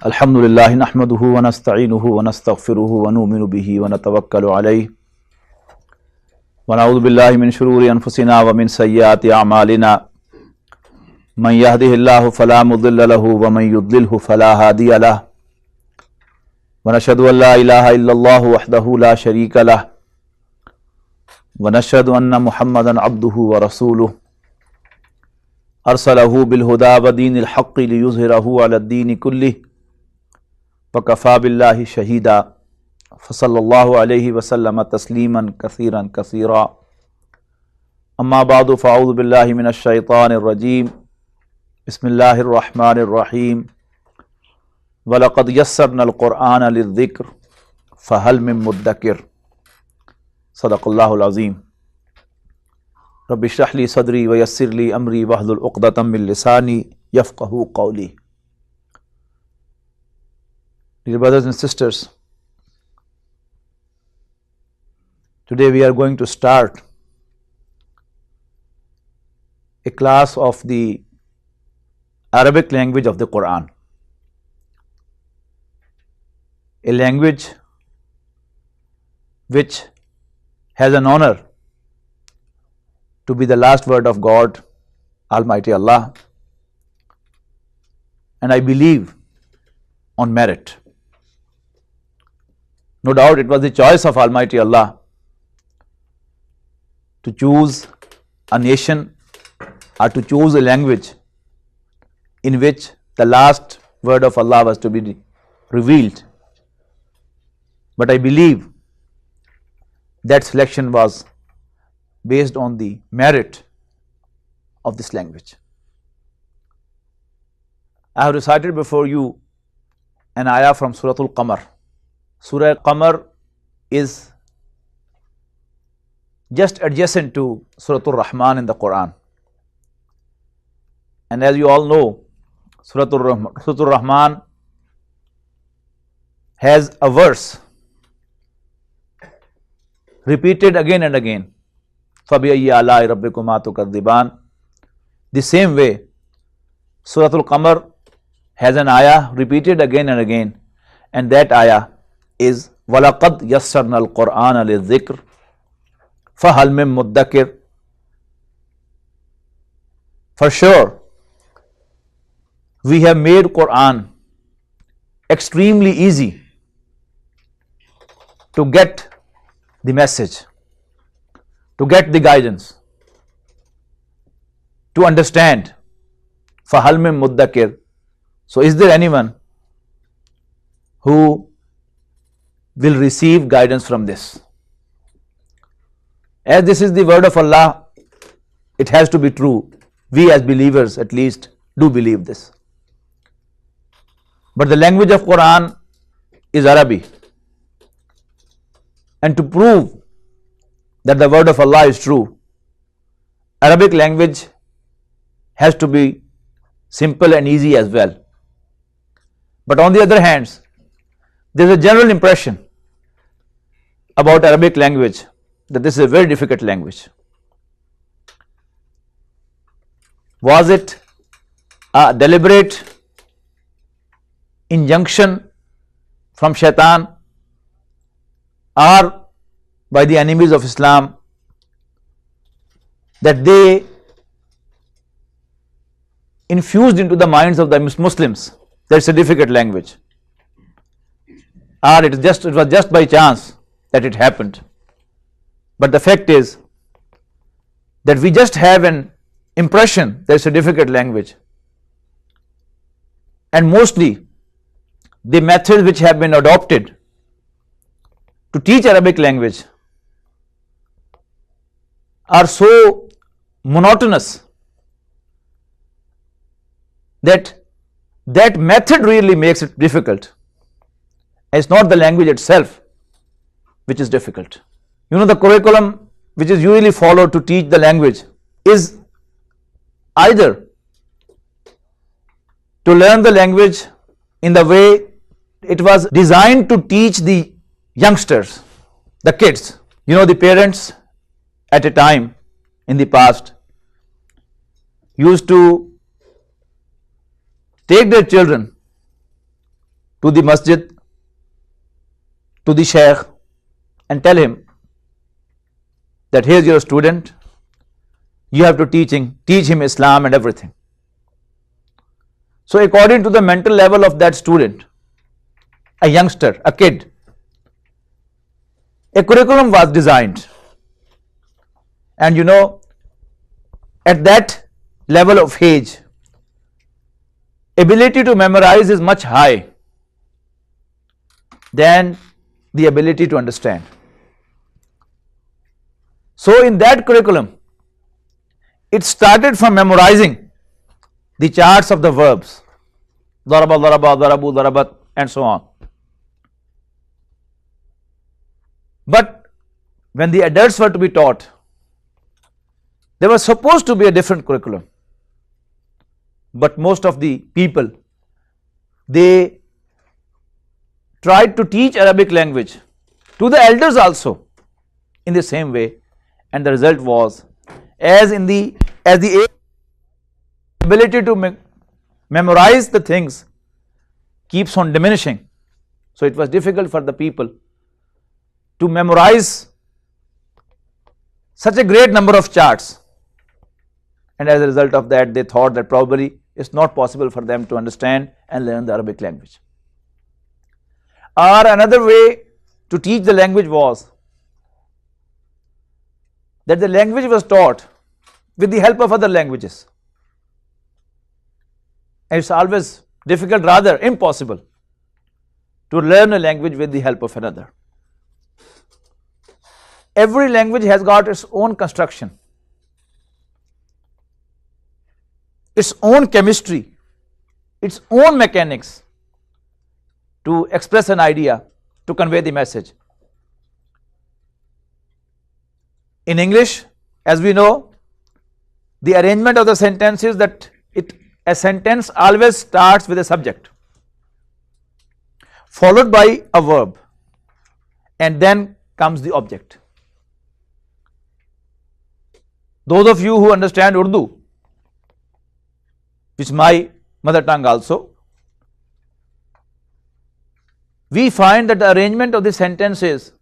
Alhamdulillah nahmaduhu wa nasta'inuhu wa nastaghfiruhu wa nu'minu bihi wa natawakkalu alayhi wa na'udhu billahi min shururi anfusina wa min sayyiati a'malina man yahdihillahu fala mudilla lahu wa man yudlilhu fala hadiya lahu wa nashhadu an la ilaha illallah wahdahu la sharika lahu wa nashhadu anna Muhammadan abduhu wa rasuluhu arsalahu bil huda wa dinil haqqi liyuzhirahu ala ad-dini kullih وَكَفَى بِاللَّهِ شَهِيدًا فَصَلَّى اللَّهُ عَلَيْهِ وَسَلَّمَ تَسْلِيمًا كَثِيرًا كَثِيرًا أما بعد فأعوذ بالله من الشيطان الرجيم بسم الله الرحمن الرحيم وَلَقَدْ يَسَّرْنَا الْقُرْآنَ لِلذِّكْرِ فَهَلْ مِن مُدَّكِرٍ صدق الله العظيم رب اشرح لي صدري ويسر لي أمري واحلل عقدة من لساني يفقهوا قولي. Dear brothers and sisters, today we are going to start a class of the Arabic language of the Quran, a language which has an honor to be the last word of God, Almighty Allah, and I believe on merit. No doubt it was the choice of Almighty Allah to choose a nation or to choose a language in which the last word of Allah was to be revealed. But I believe that selection was based on the merit of this language. I have recited before you an ayah from Surah Al-Qamar. Surah Al-Qamar is just adjacent to Surah Al-Rahman in the Quran. And as you all know, Surah Al-Rahman has a verse repeated again and again. فَبِأَيِّ آلَاءِ رَبِّكُمَا تُكَذِّبَانِ. The same way, Surah Al-Qamar has an ayah repeated again and again, and that ayah is وَلَقَدْ يَسَّرْنَا الْقُرْآنَ لِلذِّكْرِ فَهَلْ مِن مُدَّكِرٍ. For sure, we have made Quran extremely easy to get the message, to get the guidance, to understand. فَهَلْ مِن مُدَّكِرٍ. So is there anyone who will receive guidance from this? As this is the word of Allah, it has to be true. We as believers at least do believe this. But the language of Quran is Arabic. And to prove that the word of Allah is true, Arabic language has to be simple and easy as well. But on the other hand, there is a general impression about Arabic language that this is a very difficult language. Was it a deliberate injunction from Shaitan or by the enemies of Islam that they infused into the minds of the Muslims that it's a difficult language? Or it was just by chance that it happened. But the fact is that we just have an impression that it's a difficult language. And mostly the methods which have been adopted to teach Arabic language are so monotonous that method really makes it difficult. It's not the language itself which is difficult. You know, the curriculum which is usually followed to teach the language is either to learn the language in the way It was designed to teach the youngsters, the kids. The parents at a time in the past used to take their children to the masjid, to the sheikh, and tell him that here's your student, you have to teach him Islam and everything. So according to the mental level of that student, a youngster, a kid, a curriculum was designed. And at that level of age, ability to memorize is much high than the ability to understand. So in that curriculum, it started from memorizing the charts of the verbs, daraba, daraba, darabu, darabat, and so on. But when the adults were to be taught, there was supposed to be a different curriculum. But most of the people, they tried to teach Arabic language to the elders also in the same way, and the result was, as the ability to memorize the things keeps on diminishing, so it was difficult for the people to memorize such a great number of charts, and as a result of that, they thought that probably it's not possible for them to understand and learn the Arabic language. Or another way to teach the language was that the language was taught with the help of other languages. And it's always difficult, rather impossible, to learn a language with the help of another. Every language has got its own construction, its own chemistry, its own mechanics to express an idea, to convey the message. In English, as we know, the arrangement of the sentence is that a sentence always starts with a subject, followed by a verb, and then comes the object. Those of you who understand Urdu, which is my mother tongue also, we find that the arrangement of the sentence is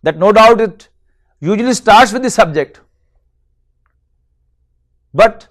that no doubt it usually starts with the subject, but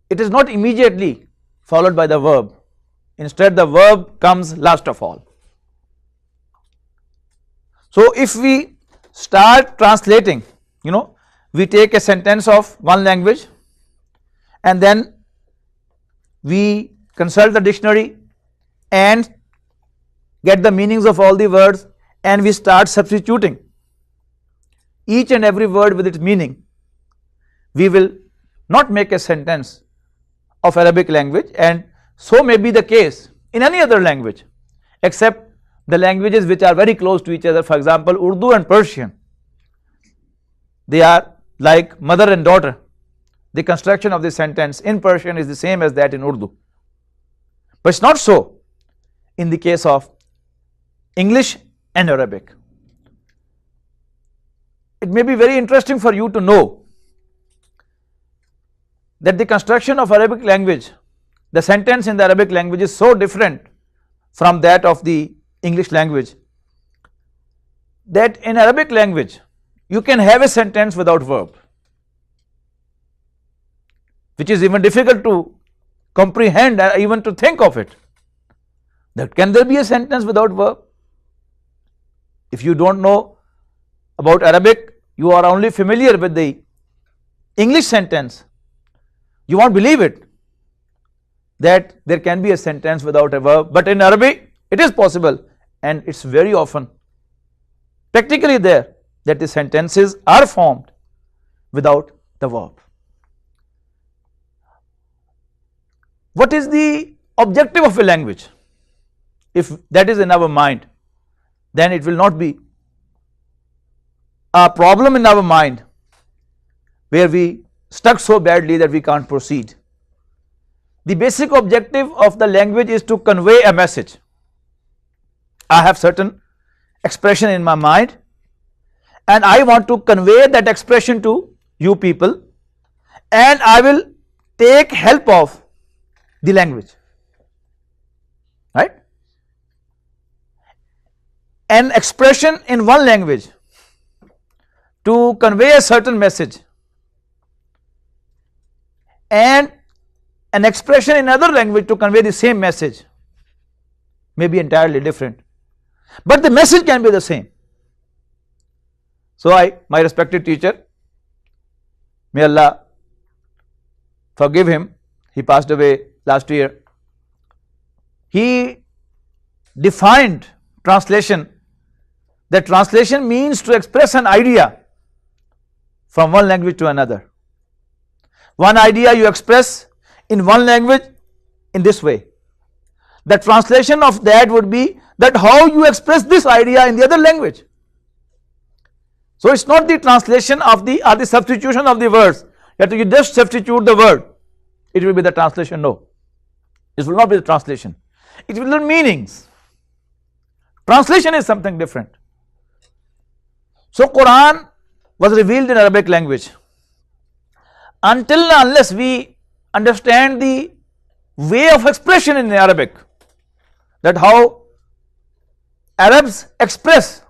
it is not immediately followed by the verb. Instead, the verb comes last of all. So if we start translating, we take a sentence of one language and then we consult the dictionary and get the meanings of all the words, and we start substituting each and every word with its meaning. We will not make a sentence of Arabic language, and so may be the case in any other language except the languages which are very close to each other. For example, Urdu and Persian, they are like mother and daughter. The construction of the sentence in Persian is the same as that in Urdu, but it's not so in the case of English and Arabic. It may be very interesting for you to know that the construction of Arabic language, the sentence in the Arabic language is so different from that of the English language that in Arabic language you can have a sentence without verb, which is even difficult to comprehend, even to think of it. That can there be a sentence without verb? If you don't know about Arabic, you are only familiar with the English sentence, you won't believe it that there can be a sentence without a verb. But in Arabic it is possible, and it's very often practically there that the sentences are formed without the verb. What is the objective of a language? If that is in our mind, then it will not be a problem in our mind where we stuck so badly that we can't proceed. the basic objective of the language is to convey a message. I have certain expression in my mind and I want to convey that expression to you people, and I will take help of the language, right? An expression in one language to convey a certain message and an expression in another language to convey the same message may be entirely different, but the message can be the same. So my respected teacher, may Allah forgive him, he passed away last year, he defined translation, that translation means to express an idea from one language to another. One idea you express in one language in this way. The translation of that would be that how you express this idea in the other language. So it's not the translation of the or the substitution of the words, that you just substitute the word, it will be the translation. No, it will not be the translation, it will be meanings. Translation is something different. So Quran was revealed in Arabic language. Until and unless we understand the way of expression in Arabic, that how Arabs express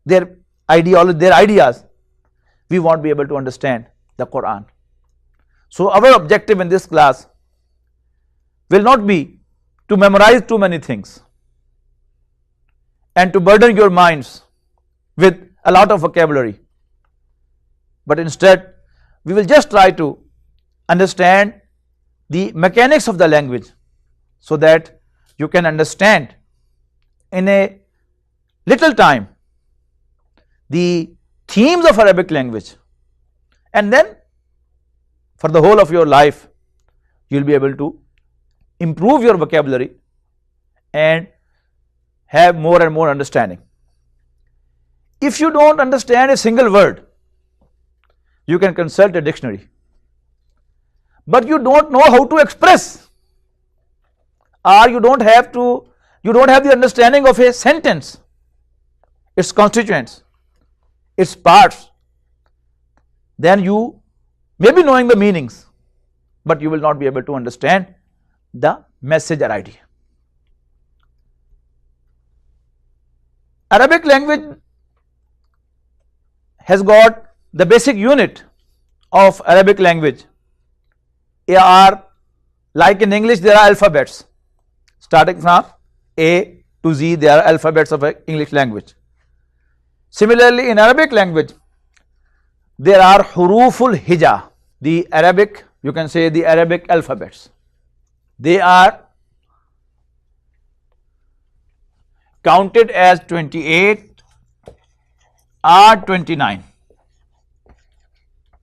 their ideology, their ideas, we won't be able to understand the Quran. So our objective in this class will not be to memorize too many things and to burden your minds with a lot of vocabulary, but instead we will just try to understand the mechanics of the language so that you can understand in a little time the themes of Arabic language, and then for the whole of your life you will be able to improve your vocabulary and have more and more understanding. If you don't understand a single word, you can consult a dictionary, but you don't know how to express, or you don't have the understanding of a sentence, its constituents, its parts, then you may be knowing the meanings, but you will not be able to understand the message or idea. Arabic language has got the basic unit of Arabic language are like in English there are alphabets, starting from A to Z there are alphabets of English language. Similarly in Arabic language there are huruful hija, the Arabic, you can say the Arabic alphabets. They are counted as 28 or 29.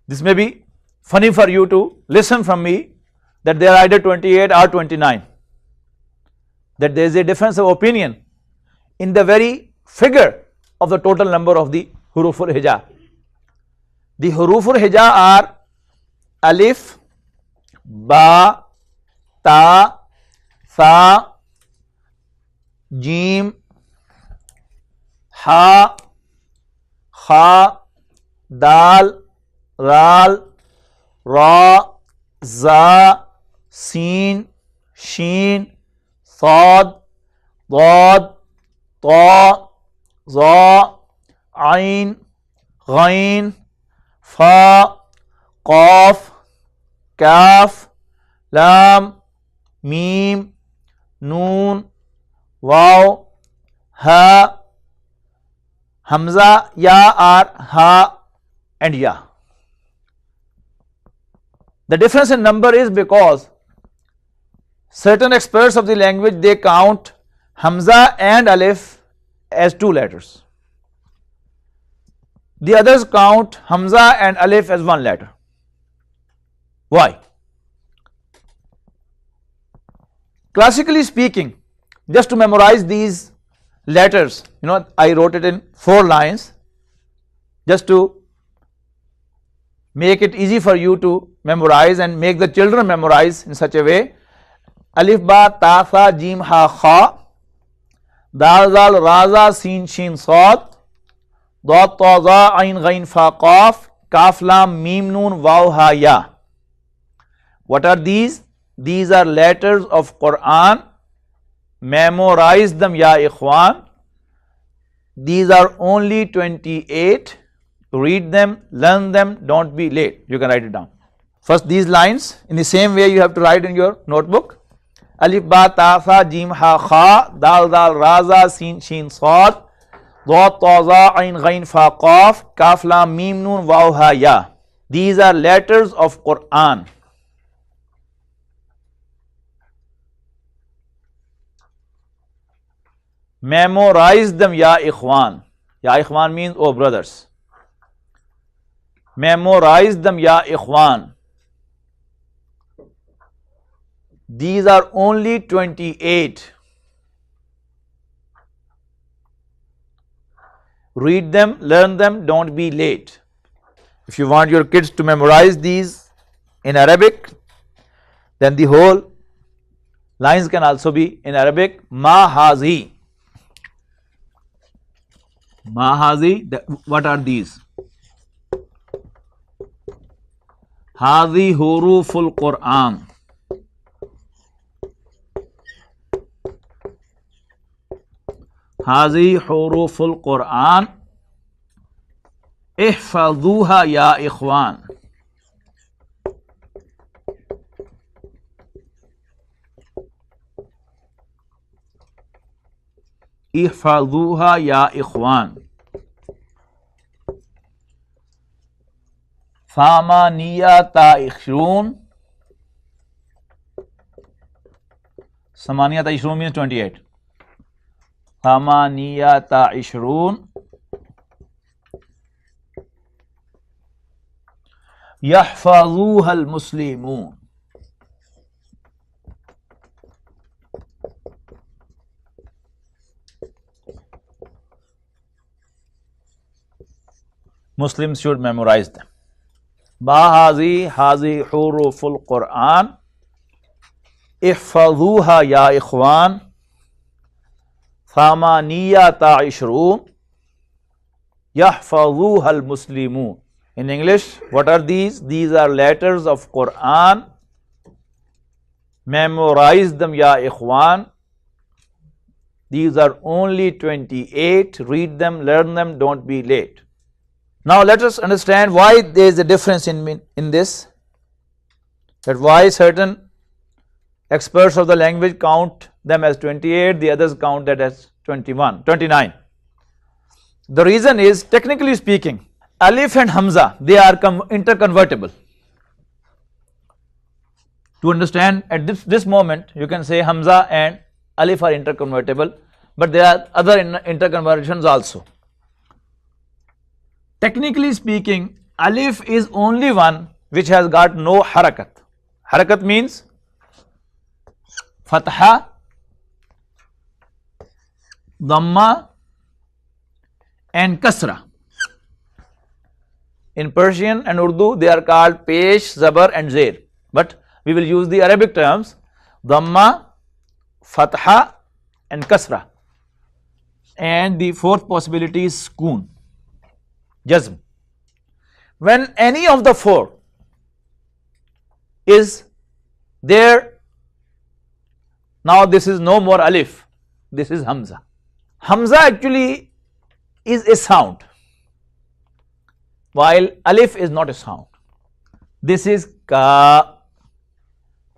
This may be funny for you to listen from me that they are either 28 or 29, that there is a difference of opinion in the very figure of the total number of the huruful hija. The huruful hija are alif, ba, ta, sa, jim, ha, kha, dal, ral, ra, za, sin, sheen, sad, dad, ta, za, ain, ghain, fa, qaf, kaf, lam, mim, noon, waw, ha, hamza, ya or ha and ya. The difference in number is because certain experts of the language they count hamza and alif as two letters. The others count hamza and alif as one letter. Why? Classically speaking, just to memorize these letters, I wrote it in 4 lines just to make it easy for you to memorize and make the children memorize in such a way. Alif ba ta tha jim ha kha, dal zal ra za sin shin sad, dad ta za ain ghain fa qaf, kaf lam mim nun waw ha ya. What are these? These are letters of Quran. Memorize them ya ikhwan. These are only 28. Read them, learn them, don't be late. You can write it down. First these lines in the same way you have to write in your notebook. Alif ba ta tha jim ha kha, dal dal ra za sin shin sad, dad ta za ain ghain fa qaf, kaf lam mim nun waw ha ya. These are letters of Quran. Memorize them ya ikhwan. Ya ikhwan means oh brothers. Memorize them ya ikhwan. These are only 28. Read them, learn them, don't be late. If you want your kids to memorize these in Arabic, then the whole lines can also be in Arabic. Ma hazi. Mahazi, what are these? Hazi huruful Quran. Hazi huruful Quran. Ihfazuha ya ikhwan. Ihfazuha ya ikhwan. Samaniyata ishrun. Samaniyata ishrun means 28. Samaniyata ishrun. Yahfazuha al-muslimun. Muslims should memorize them. Bahazi hazi huruful Quran. Ihfazuha ya ikhwan. Thamaniyata ishrun. Yahfazuha al-muslimun. In English, what are these? These are letters of Quran. Memorize them ya ikhwan. These are only 28. Read them, learn them, don't be late. Now let us understand why there is a difference in this, that why certain experts of the language count them as 28, the others count that as 29. The reason is, technically speaking, Alif and Hamza, they are interconvertible. To understand at this moment, you can say Hamza and Alif are interconvertible, but there are other interconversions also. Technically speaking, Alif is only one which has got no harakat. Harakat means Fatha, Dhamma and Kasra. In Persian and Urdu, they are called Pesh, Zabar and Zer. But we will use the Arabic terms Dhamma, Fatha and Kasra. And the fourth possibility is Sukoon, Jazm. When any of the four is there, now this is no more Alif, this is Hamza. Hamza actually is a sound, while Alif is not a sound. This is Ka.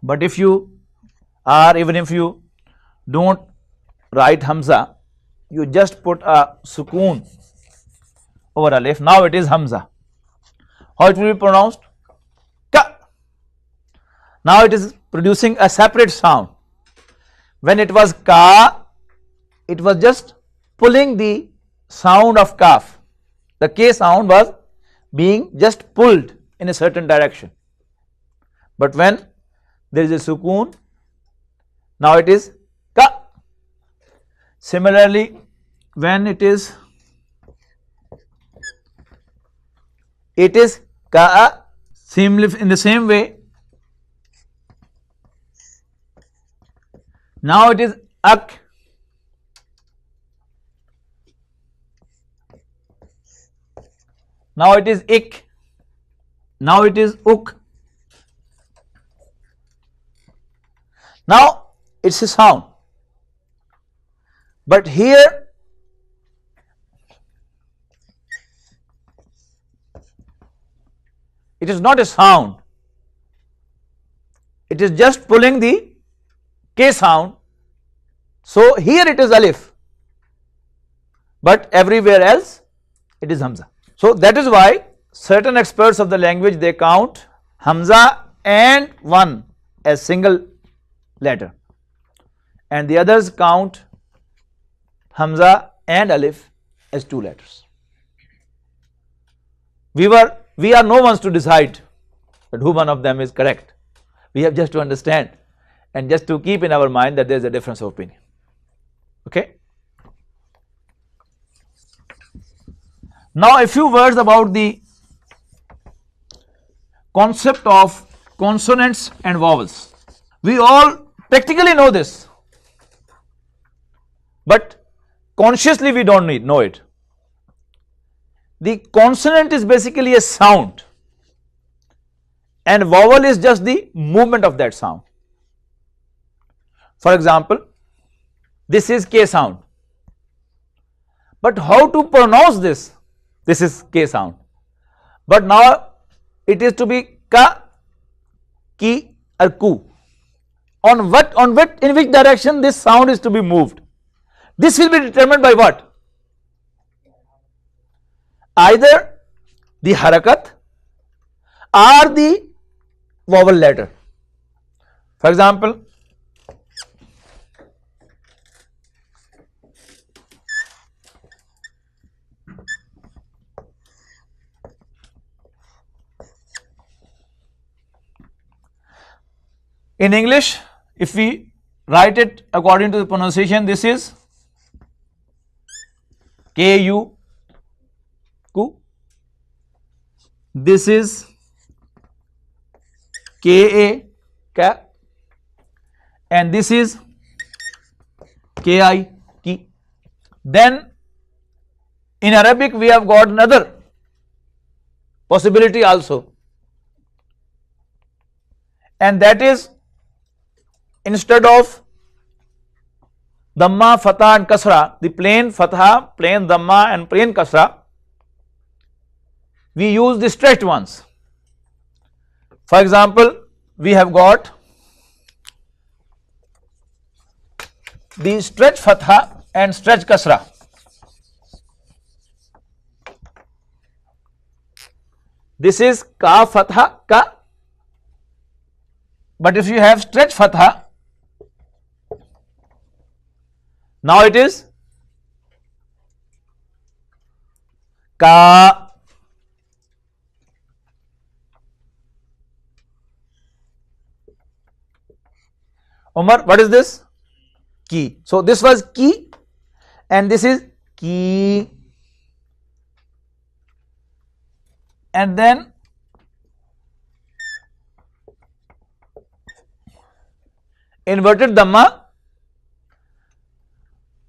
But if you are, even if you don't write Hamza, you just put a Sukoon over Alif, now it is Hamza. How it will be pronounced? Ka. Now it is producing a separate sound. When it was Ka, it was just pulling the sound of Kaf. The K sound was being just pulled in a certain direction. But when there is a Sukoon, now it is Ka. Similarly, when it is Ka, In the same way, now it is ak. Now it is ik. Now it is uk. Now it's a sound. But here it is not a sound. It is just pulling the K sound. So here it is alif, but everywhere else it is Hamza. So that is why certain experts of the language, they count Hamza and one as single letter, and the others count Hamza and alif as two letters. We are no ones to decide that who one of them is correct. We have just to understand and just to keep in our mind that there is a difference of opinion. Okay. Now a few words about the concept of consonants and vowels. We all practically know this, but consciously we don't know it. The consonant is basically a sound and vowel is just the movement of that sound. For example, this is K sound, but how to pronounce this? This is K sound, but now it is to be ka, ki or ku. On what, in which direction this sound is to be moved? This will be determined by what? Either the harakat or the vowel letter. For example, in English, if we write it according to the pronunciation, this is ku, ku. This is ka, ka, and this is ki, ki. Then in Arabic we have got another possibility also, and that is, instead of Dhamma, Fatha and Kasra, the plain Fatha, plain Dhamma and plain Kasra, we use the stretched ones. For example, we have got the stretched Fatha and stretched Kasra. This is Ka Fatha, Ka, but if you have stretched Fatha, now it is Ka. Umar, what is this? Ki. So this was ki and this is ki, and then inverted Dhamma.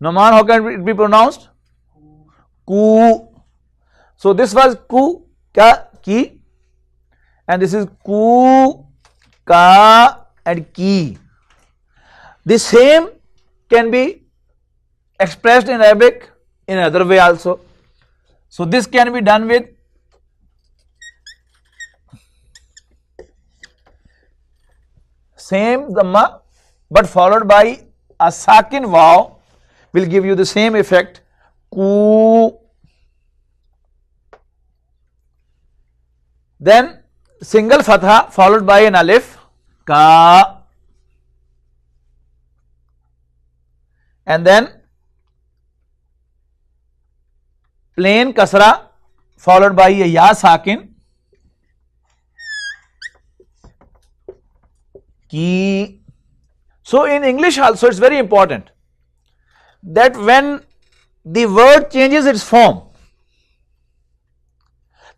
Naman, how can it be pronounced? Ku. So this was ku, ka, ki, and this is ku, ka and ki. The same can be expressed in Arabic in another way also. So this can be done with same Dhamma but followed by a sakin vav will give you the same effect, ku. Then single Fatha followed by an alif, ka. And then plain Kasra followed by a ya sakin, ki. So in English also it's very important that when the word changes its form,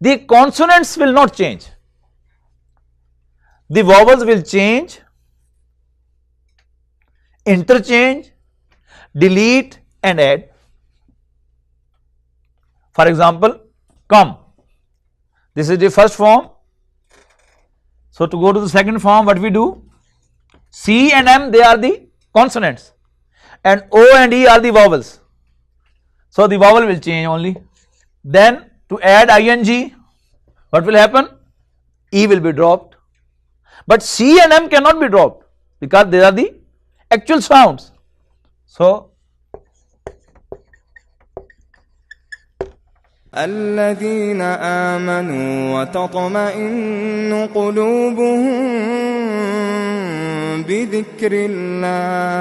the consonants will not change. the vowels will change, interchange, delete and add. For example, come, this is the first form. So to go to the second form, what we do? C and M, they are the consonants and O and E are the vowels. So the vowel will change only. Then to add ing, what will happen? E will be dropped. But C and M cannot be dropped because they are the actual sounds. So الذين آمنوا وتطمئن قلوبهم بذكر الله